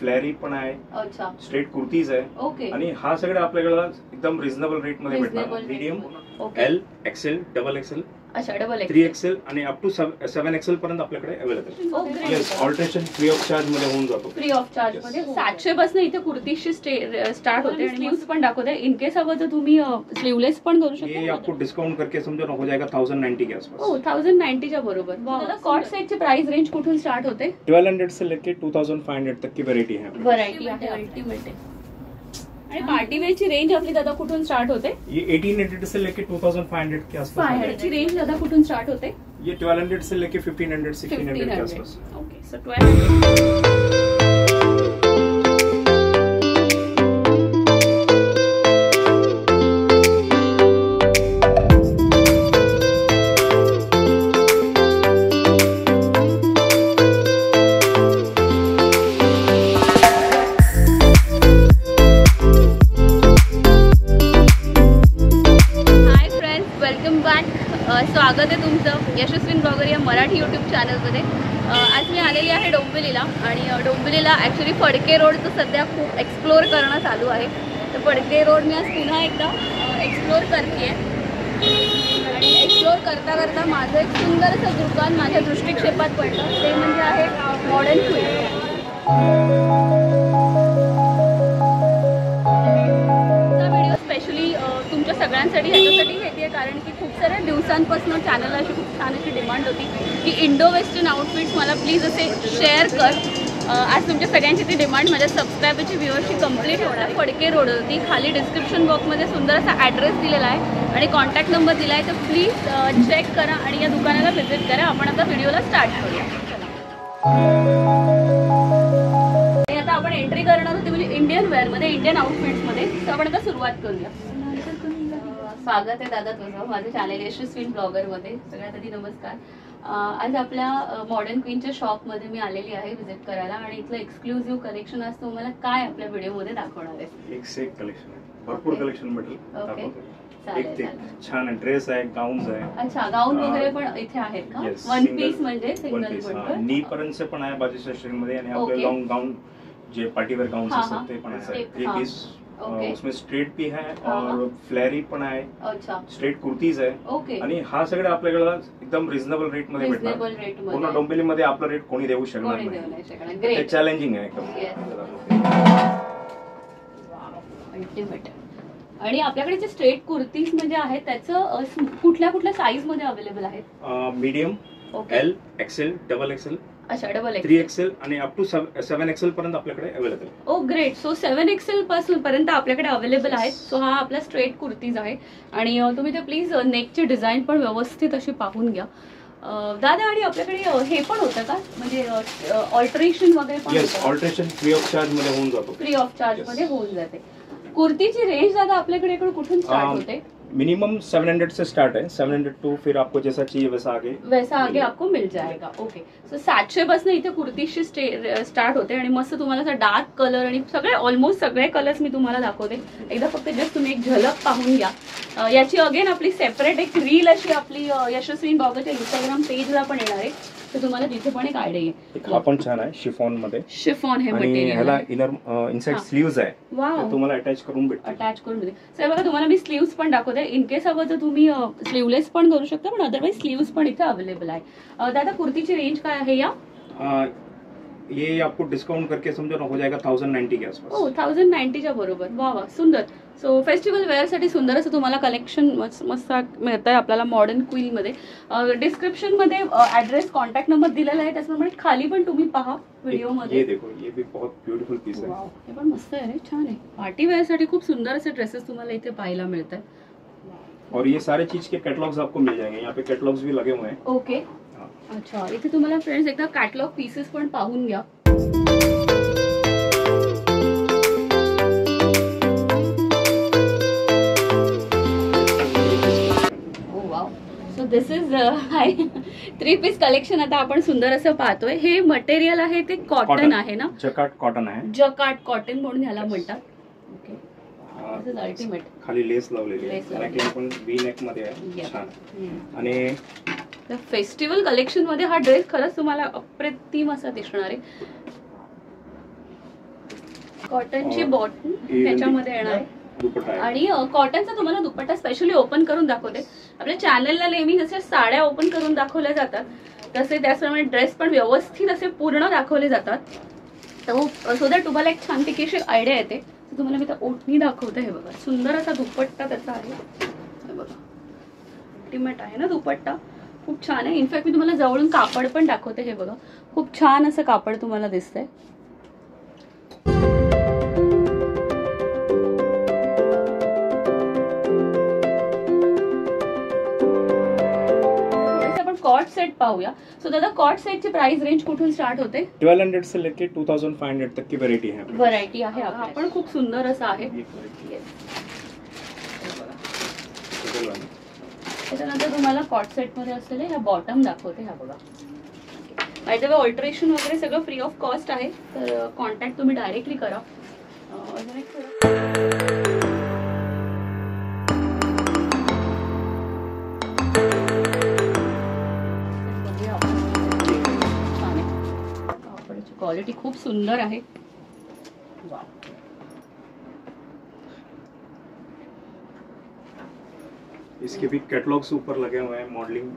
फ्लॅरी पण आहे, अच्छा स्ट्रेट कुर्तीज आहे. ओके. आणि हा सगळं आपल्याकडे एकदम रिझनेबल रेट मध्ये भेटणार. Medium, L, XL, double XL, अच्छा डबल 3XL आणि अप टू 7XL पर्यंत आपल्याकडे available. Yes, alteration free of charge मध्ये होऊन जातो. फ्री ऑफ चार्ज मध्ये 700 पासून इथे कुर्तीशी स्टार्ट होते आणि स्लीव्स पण दाखवते. इन केस हवं तर तुम्ही स्लीवलेस पण करू शकता. ये आपको डिस्काउंट करके समझो ना हो जाएगा 1090 के आसपास. ओ 1090 च्या बरोबर. दादा कॉट सेटची प्राइस रेंज कुठून स्टार्ट होते? 1200 से लेके 2500 तक की वैरायटी है. व्हरायटी आहे, अल्टिमेट आहे. आणि पार्टी वेअर ची रेंज आपली दादा कुठून स्टार्ट होते? ये 1800 से लेके 2500 के आसपास. 500 ची रेंज दादा कुठून स्टार्ट होते? ये 1200 से लेके 1500 1600 के आसपास. Okay, so 1200. स्वागत आहे तुमचं यशस्वी ब्लॉगर या मराठी यूट्यूब चॅनलमध्ये. आज मी आलेली आहे डोंबिवलीला आणि डोंबिवलीला ॲक्च्युली फडके रोडचं सध्या खूप एक्सप्लोअर करणं चालू आहे. तर फडके रोड मी आज पुन्हा एकदा एक्सप्लोअर करते आणि एक्सप्लोअर करता करता माझं एक सुंदर असं दुकान माझ्या दृष्टिक्षेपात पडलं. ते म्हणजे आहे मॉडर्न क्वीन. स्पेशली तुमच्या सगळ्यांसाठी ह्याच्यासाठी घेते कारण की खूप साऱ्या दिवसांपासून चॅनलला अशी खूप छान अशी डिमांड होती की इंडो वेस्टर्न आउटफिट्स मला प्लीज असे शेअर कर. आज तुमच्या सगळ्यांची ती डिमांड माझ्या सबस्क्रायबरची व्ह्यूअरची कंप्लीट होणार. फडके रोडवरती खाली डिस्क्रिप्शन बॉक्समध्ये सुंदर असा ॲड्रेस दिलेला आहे आणि कॉन्टॅक्ट नंबर दिला आहे. तर प्लीज चेक करा आणि या दुकानाला व्हिजिट करा. आपण आता व्हिडिओला स्टार्ट करूया. आता आपण एंट्री करणार होती म्हणजे इंडियन वेअरमध्ये, इंडियन आउटफिट्समध्ये. तर आपण आता सुरुवात करूया. स्वागत आहे दादा तुझं माझं चॅनल यशस्वी ब्लॉगरमध्ये. सगळ्यात आधी नमस्कार. आज आपल्या मॉडर्न क्वीनच्या शॉपमध्ये मी आलेली आहे व्हिजिट करायला आणि इथलं एक्सक्लुझिव्ह कलेक्शन आज तुम्हाला काय आपल्या व्हिडिओमध्ये दाखवणार आहे. एक से एक कलेक्शन आहे, भरपूर कलेक्शन भेटेल. ओके, एक छान ड्रेस आहे, गाऊन्स आहे. अच्छा, गाऊन वगैरे पण इथे आहेत का? वन पीस म्हणजे सिंगल पण नी पर्यंतचे पण आहे बाजू सेक्शन मध्ये आणि आपले लॉंग गाऊन जे पार्टीवेअर गाउन असतात ते पण आहे. 3 पीस उसमें स्ट्रेट भी है और फ्लॅरी पण आहे. अच्छा, स्ट्रेट कुर्तीज आहे. ओके. आणि हा सगळं आपल्याकडे एकदम रिझनेबल रेट मध्ये भेटणार. पूर्ण डोंबिवलीमध्ये आपला रेट कोणी देऊ शकणार नाही. ते चॅलेंजिंग आहे एकदम. अल्टिमेट. आणि आपल्याकडे जे स्ट्रेट कुर्तीज म्हणजे आहेत त्याचं कुठल्या कुठल्या साईज मध्ये अवेलेबल आहेत? Medium, L, XL, double XL, अच्छा डबल 3XL आणि अप टू 7XL पर्यंत आपल्याकडे अवेलेबल. ओ ग्रेट. सो 7XL पासून पर्यंत आपल्याकडे अवेलेबल आहेत. सो हा आपला स्ट्रेट कुर्तीज आहे आणि तुम्ही ते प्लीज नेकची डिझाईन पण व्यवस्थित अशी पाहून घ्या दादा. आणि आपल्याकडे हे पण होतं का म्हणजे ऑल्टरेशन वगैरे पण? Yes, alteration free of charge मध्ये होऊन जातो. फ्री ऑफ चार्ज मध्ये होऊन जाते. कुर्तीची रेंज दादा आपल्याकडे कुठून स्टार्ट होते? मिनिमम 700 से स्टार्ट है. 700 टू फिर आपको जैसा चाहिए वैसा आगे आपको मिल जाएगा. ओके, सो 700 पासून इथे कुर्तीशी स्टार्ट होते आणि मस्त तुम्हाला असा डार्क कलर आणि सगळे ऑलमोस्ट सगळे कलर्स मी तुम्हाला दाखवते. एकदा फक्त जस्ट तुम्ही एक झलक पाहून घ्या. याची अगेन आपली सेपरेट एक रील अशी आपली यशस्वी ब्लॉगरच्या इंस्टाग्राम पेजला पण येणार आहे. तर तुम्हाला तिथे पण एक आयडिया येईल. हा पण छान आहे, शिफॉन मध्ये. शिफॉन हे मटेरियल, ह्याला इनसाइड स्लीव्स आहे. वाव, तुम्हाला अटॅच करून भेटते. अटॅच करून भेटते. सर बघा तुम्हाला मी स्लीव्स पण दाखवते. इन केस हवं तर तुम्ही स्लीवलेस पण करू शकता पण अदरवाइज स्लीव्स पण इथे अवेलेबल आहे. दादा कुर्तीची रेंज काय आहे या? ये आपको डिस्काउंट करके समझो ना हो जाएगा 1090 के आसपास. ओ 1090 च्या बरोबर. वा वा, सुंदर. सो फेस्टिवल वेअर साठी सुंदर असं तुम्हाला कलेक्शन मस्त मिळत आहे आपल्याला मॉडर्न क्वीन मध्ये. डिस्क्रिप्शन मध्ये ऍड्रेस कॉन्टॅक्ट नंबर दिलेला आहे त्याचप्रमाणे खाली पण तुम्ही पहा व्हिडिओ मध्ये. ये देखो, ये भी बहुत ब्यूटीफुल पीस है. हे पण मस्त आहे रे, छान आहे. पार्टी वेअर साठी खूप सुंदर असे ड्रेसेस तुम्हाला इथे पाहायला मिळतात. और ये सारे चीज के कैटलॉग्स आपको मिल जाएंगे. यहाँ पे कैटलॉग्स भी लगे हुए हैं. ओके, अच्छा. इथे तुम्हाला फ्रेंड्स एकदा कॅटलॉग पीसेस पण पाहून घ्या. दिस इज 3 पीस कलेक्शन आता आपण सुंदर असं पाहतोय. हे मटेरियल आहे ते कॉटन आहे ना? जकार्ड कॉटन आहे. जकार्ड कॉटन म्हणून ह्याला म्हणतात. Okay, this is ultimate. खाली लेस लावलेली आहे. नेकलाइन पण व्ही नेक मध्ये आहे. छान. आणि फेस्टिवल कलेक्शन मध्ये हा ड्रेस खरंच तुम्हाला अप्रतिम असा दिसणार आहे. कॉटनची बॉटम त्याच्यामध्ये येणार आहे आणि कॉटनचा तुम्हाला दुपट्टा स्पेशली ओपन करून दाखवते. आपल्या चॅनलला नेहमी जसे साड्या ओपन करून दाखवल्या जातात तसे त्याचप्रमाणे ड्रेस पण व्यवस्थित असे पूर्ण दाखवले जातात. तर सो दॅट तुम्हाला एक छानपैकी अशी आयडिया येते. तर तुम्हाला मी आता ओढणी दाखवते. हे बघा सुंदर असा दुपट्टा त्याचा आहे. हे बघा अल्टिमेट आहे ना दुपट्टा, खूप छान आहे. इनफॅक्ट मी तुम्हाला जवळून कापड पण दाखवते. हे बघा खूप छान असं कापड तुम्हाला दिसतंय. कॉट सेट पाहूया. सो दादा कॉट सेटची प्राइस रेंज कुठून स्टार्ट होते? 1200 से लेके 2500 तक की व्हरायटी आहे. व्हरायटी आहे आपण खूप सुंदर असं आहे. त्याच्यानंतर तुम्हाला कॉट सेट मध्ये असलेले ह्या बॉटम दाखवते. ह्या बघा बाय द वे ऑल्टरेशन वगैरे सगळं फ्री ऑफ कॉस्ट आहे. तर कॉन्टॅक्ट तुम्ही डायरेक्टली करा. क्वालिटी खूप सुंदर आहे. इसके भी कैटलॉग्स ऊपर लगे हुए हैं मॉडलिंग.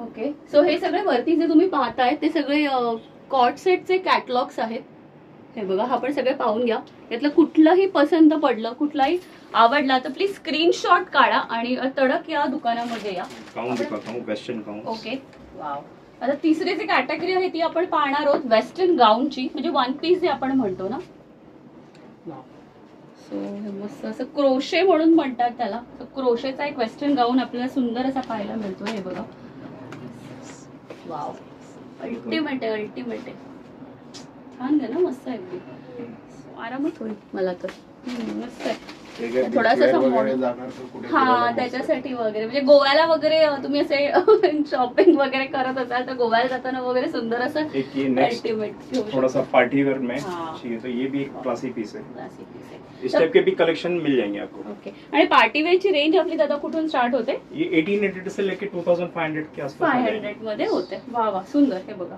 ओके सो हे सगळे वरती जे तुम्ही पाहताय ते सगळे कॉट सेटचे कॅटलॉग्स आहेत. हे बघा आपण सगळे पाहून घ्या. यातलं कुठलंही पसंत पडलं कुठलाही आवडला तर प्लीज स्क्रीनशॉट काढा आणि तडक या दुकानामध्ये या. गाऊन दिखाता हूं वेस्टर्न गाऊन. Okay wow. आता तिसरी जी कॅटेगरी आहे ती आपण पाहणार आहोत वेस्टर्न गाऊनची, म्हणजे वन पीस जे आपण म्हणतो ना. सो हे मस्त असं क्रोशे म्हणून म्हणतात त्याला. क्रोशेचा एक वेस्टर्न गाऊन आपल्याला सुंदर असा पाहायला मिळतो. हे बघा वाव अल्टिमेट आहे. अल्टिमेट आहे. छान आहे ना मस्त आहे अगदी. आरामात होईल मला तर. मस्त आहे. थोडासा हा त्याच्यासाठी वगैरे म्हणजे गोव्याला वगैरे तुम्ही असे शॉपिंग वगैरे करत असाल तर गोव्याला जाताना वगैरे सुंदर असं अल्टिमेट थोड़ा पार्टी वेयर में चाहिए तो ये भी एक क्लासी पीस है. इस टाइप के भी कलेक्शन मिल जाएंगे आपको. ओके आणि पार्टी वेयर ची रेंज आपली दादा कुठून स्टार्ट होते? ये 1800 से लेके 2500 के आसपास 500 मध्ये होते. वा वा सुंदर. हे बघा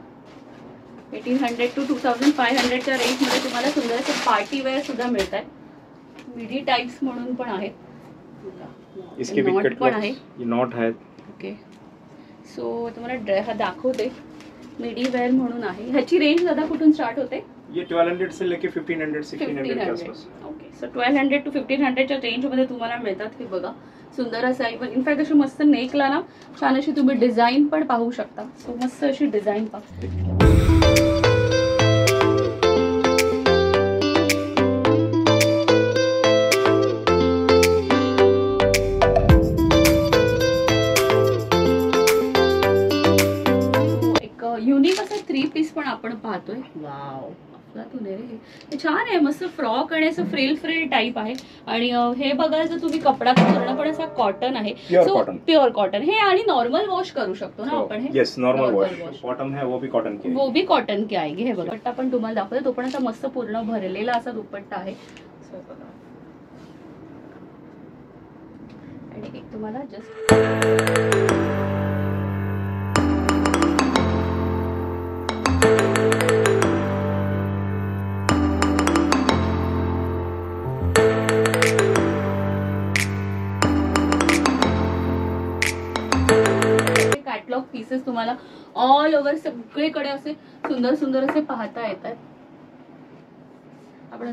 1800 टू 2500 च्या रेंज मध्ये तुम्हाला सुंदर असे पार्टी वेअर सुद्धा मिळतात. मिडी टाइप्स म्हणून पण आहेत. इसके भी कट पण आहे. ये नॉट है. ओके सो तुम्हाला ड्रेस दाखवते. मिडी वेअर म्हणून आहे. ह्याची रेंज दादा कुठून स्टार्ट होते? ये 1200 से लेके 1500 1600 के आसपास. ओके सो 1200 टू 1500 च्या रेंज मध्ये तुम्हाला मिळतात. हे बघा सुंदर असं आहे. पण इनफॅक्ट अशी मस्त नेकला ना छान अशी तुम्ही डिझाईन पण पाहू शकता. सो मस्त अशी डिझाईन पहा. युनिक असं 3 पीस पण आपण पाहतोय. वाव हे छान आहे. मस्त फ्रॉक आणि असं फ्रिल टाईप आहे. आणि हे बघायला जर तुम्ही कपडा पूर्णपणे असा कॉटन आहे. सो प्युअर कॉटन हे आणि नॉर्मल वॉश करू शकतो ना आपण. हे यस नॉर्मल वॉश बॉटम है वो भी कॉटन की. वो भी कॉटन की आएगी. हे बघा दुपट्टा पण तुम्हाला दाखवते. तो पण असा मस्त पूर्ण भरलेला असा दुपट्टा आहे. आणि एक तुम्हाला जस्ट पीसेस तुम्हाला ऑल ओव्हर सगळीकडे असे सुंदर सुंदर असे पाहता येतात. आपण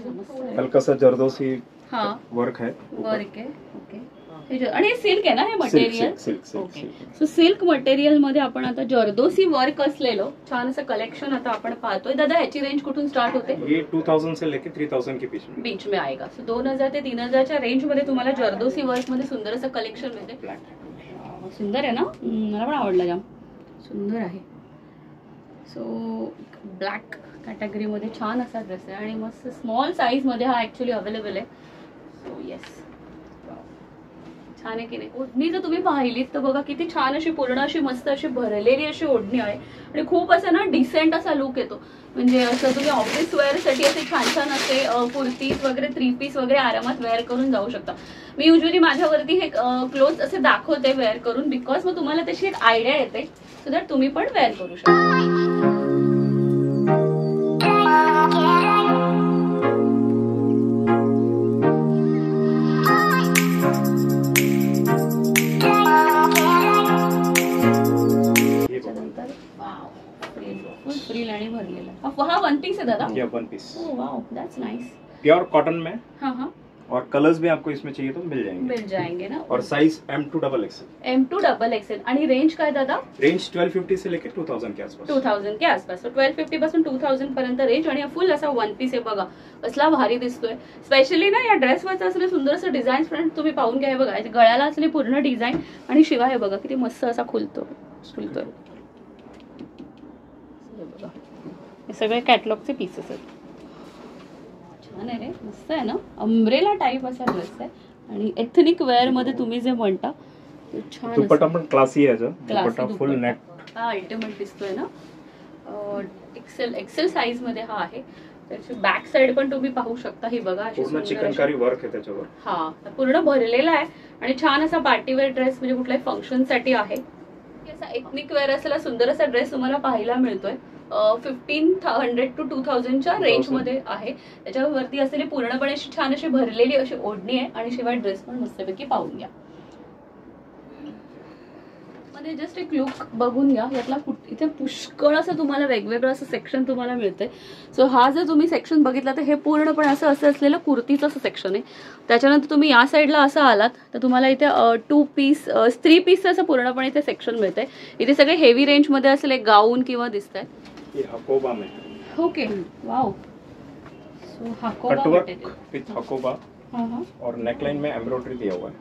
हलका सा जरदोसी वर्क है. ओके आणि हे सिल्क आहे ना हे material. Okay so silk material मध्ये आपण आता जरदोसी वर्क असलेलं छान असं कलेक्शन आता आपण पाहतोय. दादा ह्याची रेंज कुठून स्टार्ट होते? ये 2000 से लेके 3000 के बीच में आएगा. सो 2000 ते 3000 च्या रेंज मध्ये तुम्हाला जरदोसी वर्क मध्ये सुंदर असं कलेक्शन मिळते. सुंदर आहे ना. मला पण आवडला जाम. सुंदर आहे. सो ब्लॅक कॅटेगरी मध्ये छान असा ड्रेस आहे आणि मस्त स्मॉल साईज मध्ये हा ऍक्च्युली अवेलेबल आहे. सो येस छान आहे की नाही. ओढणी जर तुम्ही पाहिलीत तर बघा किती छान अशी पूर्ण अशी मस्त अशी भरलेली अशी ओढणी आहे आणि खूप असं ना डिसेंट असा लुक येतो. म्हणजे असं तुम्ही ऑफिस वेअर साठी असे छान छान असे कुर्तीज वगैरे 3 पीस वगैरे आरामात वेअर करून जाऊ शकता. मी युजली माझ्यावरती हे क्लोथ असे दाखवते वेअर करून बिकॉज मग तुम्हाला त्याची एक आयडिया येते सो दॅट तुम्ही पण वेअर करू शकता. पीस है दादा? ये 1 piece. Oh wow, that's nice. Pure cotton में। हाँ हाँ। और कलर्स भी आपको इसमें चाहिए तो मिल जाएंगे ना। और साइज M2XXL। M2XXL। आणि रेंज काय दादा? रेंज 1250 से लेके 2000 के आसपास। 2000 के आसपास। 1250 पासून 2000 पर्यंत रेंज आणि फुल असा 1 पीस आहे बघा, कसला भारी दिसतोय। स्पेशली ना या ड्रेसवरचं असले सुंदर असं डिझाइन फ्रंट तुम्ही पाहून घ्या बघा, गळ्याला असले पूर्ण डिझाइन आणि शिवाय बघा किती मस्त असा खुलतोय। बघा हे सगळे कॅटलॉगचे पीसेस आहेत। छान आहे रे, मस्त आहे ना, अम्ब्रेला टाइप असा ड्रेस आहे आणि एथनिक वेअर मध्ये तुम्ही जे म्हणता ते छान। दुपट्टा पण क्लासी आहे, दुपट्टा फुल नेट, हा अल्टिमेट दिसतोय ना। एक्सेल साइज मध्ये हा आहे। त्याची बॅक साइड पण तुम्ही पाहू शकता, ही बघा पूर्ण चिकनकारी वर्क आहे त्याच्यावर। हा पूर्ण भरलेला आहे आणि छान असा पार्टी वेअर ड्रेस, म्हणजे कुठल्याही फंक्शन साठी आहे। असा एथनिक वेअर असलेला सुंदर असा ड्रेस तुम्हाला पाहायला मिळतोय। 1500 to 2000 च्या रेंज मध्ये आहे। त्याच्यावरती असलेली पूर्णपणे अशी छान अशी भरलेली अशी ओढणी आहे आणि शिवाय ड्रेस पण मस्तपैकी पाहून घ्या। मध्ये जस्ट एक लुक बघून घ्या, यातला इथे पुष्कळ असं तुम्हाला वेगवेगळं असं सेक्शन तुम्हाला मिळतंय। सो हा जर तुम्ही सेक्शन बघितला तर हे पूर्णपणे असं असलेलं कुर्तीचं असं सेक्शन आहे। त्याच्यानंतर तुम्ही या साईडला असं आलात तर तुम्हाला इथे 2 पीस 3 पीस असं पूर्णपणे इथे सेक्शन मिळतंय। इथे सगळे हेवी रेंज मध्ये असलेले गाऊन किंवा दिसतात। ये हकोबा में। Okay wow, so Hakoba cutwork विद हकोबा। और नेकलाइन में एम्ब्रॉयडरी दिया हुआ है,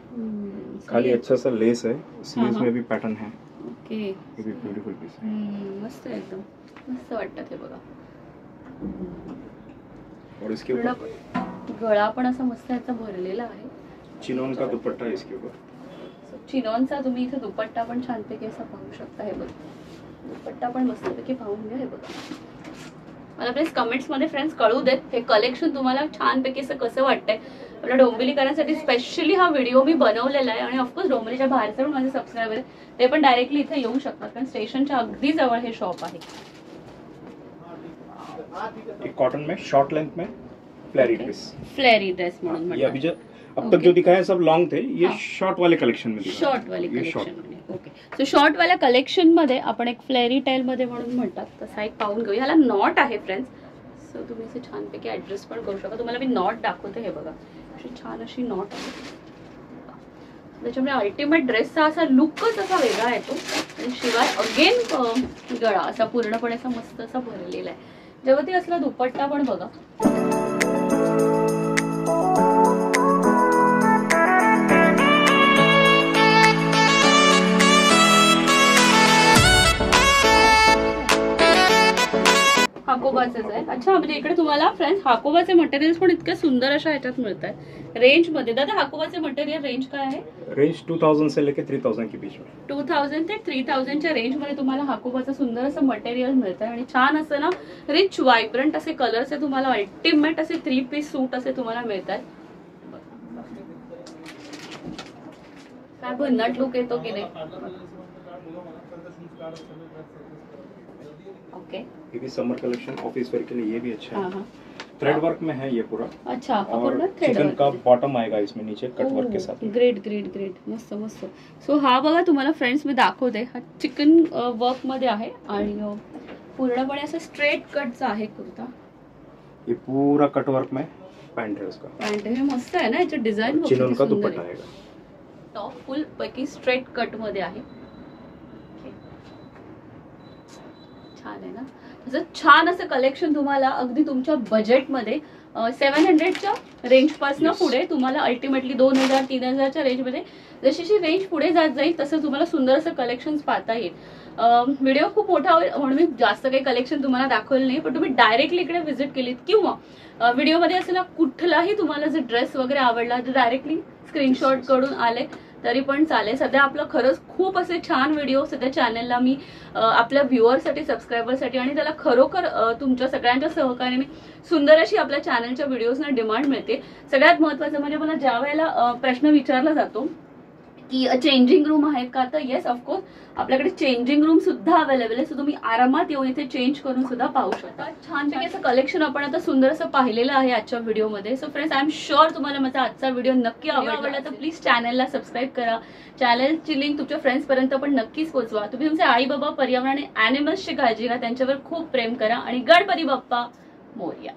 खाली अच्छा सा लेस है, स्लीव्स में भी पैटर्न है। ओके, ये भी ब्यूटीफुल पीस है। मस्त है, एकदम मस्त वाटतं ते बघा। और इसके ऊपर गळा पण असा मस्त याचा भरलेला आहे। चिनॉन का दुपट्टा है इसके ऊपर। चिनॉनचा तुम्ही इथे दुपट्टा पण छानपैकी असा पाहू शकता। हे बघा दुपट्टा पण मस्तपैकी पाहून घ्या। हे बघा, मला प्लीज कमेंट्स मध्ये फ्रेंड्स कळू देत हे कलेक्शन तुम्हाला छानपैकी असं कसं वाटतंय। आपल्या डोंबिवलीकरांसाठी स्पेशली हा व्हिडिओ मी बनवलेला आहे आणि ऑफकोर्स डोंबिवलीच्या बाहेरचे पण माझे सबस्क्रायबर आहेत, ते पण डायरेक्टली इथे येऊ शकतात कारण स्टेशनच्या अगदी जवळ हे शॉप आहे। एक कॉटन में शॉर्ट लेंथ में फ्लेरी ड्रेस, म्हणून ये अभी जो अब तक जो दिखाया सब लॉन्ग थे, ये शॉर्ट वाले कलेक्शन में दिखा। शॉर्ट वाले कलेक्शन मध्ये, ओके। सो शॉर्ट वाल्या कलेक्शन मध्ये आपण एक फ्लेरी टाईल मध्ये म्हणून म्हणतात तसा एक पाहून घेऊ। ह्याला नॉट आहे फ्रेंड्स, सो तुम्ही इथे छानपैकी ऍड्रेस पण करू शकता। तुम्हाला मी नॉट दाखवते, हे बघा अशी छान अशी नॉट आहे। त्याच्यामुळे अल्टिमेट ड्रेसचा असा लुकच असा वेगळा येतो आणि शिवाय अगेन गळा असा पूर्णपणे असा मस्त असा भरलेला आहे। जेव्हा ती असला दुपट्टा पण बघा, हाकोबाचेच आहे। अच्छा, म्हणजे इकडे तुम्हाला फ्रेंड्स हाकोबाचे मटेरियल्स पण इतके सुंदर अशा ह्याच्यात मिळत आहे रेंज मध्ये। दादा हाकोबाचे मटेरियल रेंज काय आहे? रेंज 2000 से लेके 3000 के बीच में। 2000 ते 3000 च्या रेंज मध्ये तुम्हाला हाकोबाचं सुंदर असं मटेरियल मिळतं आणि छान असं ना रिच वायब्रंट असे कलर्स आहे तुम्हाला, अल्टिमेट असे 3 पीस सूट असे तुम्हाला मिळतात। काय भन्नाट लुक येतो की नाही? ओके, ये भी समर कलेक्शन ऑफिस वेयर के लिए ये भी अच्छा है। थ्रेड वर्क में है ये पूरा। अच्छा, और चिकन का बॉटम आएगा इसमें नीचे कट वर्क के साथ। ग्रेट ग्रेट ग्रेट, मस्त मस्त। सो हा बघा तुम्हाला फ्रेंड्स मी दाखवते, हा चिकन वर्क मध्ये आहे आणि पूर्णपणे असं स्ट्रेट कटचा आहे कुर्ता। ये पूरा कट वर्क में पैंट है उसका। पैंट है, मस्त आहे ना, याची डिझाइन चिनॉन का दुपट्टा आएगा। टॉप फुल पैकी स्ट्रेट कट मध्ये आहे, छान आहे ना। असं छान असं कलेक्शन तुम्हाला अगदी तुमच्या बजेटमध्ये 700च्या रेंज पासून पुढे तुम्हाला अल्टिमेटली 2000 3000च्या रेंज मध्ये जशी रेंज पुढे जात जाईल तसं तुम्हाला सुंदर असं कलेक्शन पाहता येईल। व्हिडिओ खूप मोठा होईल म्हणून मी जास्त काही कलेक्शन तुम्हाला दाखवलं नाही, पण तुम्ही डायरेक्टली इकडे व्हिजिट केलीत किंवा व्हिडिओमध्ये असलेला कुठलाही तुम्हाला जर ड्रेस वगैरे आवडला तर डायरेक्टली स्क्रीनशॉट कडून आले तरी पण चालेल। सध्या आपलं खरंच खूप असे छान व्हिडिओ सध्या चॅनलला मी आपल्या व्ह्युअरसाठी सबस्क्रायबरसाठी आणि त्याला खरोखर तुमच्या सगळ्यांच्या सहकार्याने सुंदर अशी आपल्या चॅनलच्या व्हिडिओजना डिमांड मिळते। सगळ्यात महत्त्वाचं म्हणजे मला ज्या वेळेला प्रश्न विचारला जातो की चेंजिंग रूम आहे का, तर येस ऑफकोर्स आपल्याकडे चेंजिंग रूम सुद्धा अवेलेबल आहे। सो तुम्ही आरामात येऊन इथे चेंज करून सुद्धा पाहू शकता। छानपैकी असं कलेक्शन आपण आता सुंदर असं पाहिलेलं आहे आजच्या व्हिडिओमध्ये। So friends, I am sure तुम्हाला माझा आजचा व्हिडिओ नक्की आवडला तर प्लीज चॅनलला सबस्क्राईब करा। चॅनलची लिंक तुमच्या फ्रेंड्स पर्यंत पण नक्कीच पोहोचवा। तुम्ही तुमचे आई बाबा पर्यावरण आणि अॅनिमल्सची काळजी घ्या, त्यांच्यावर खूप प्रेम करा आणि गणपती बाप्पा मोरया.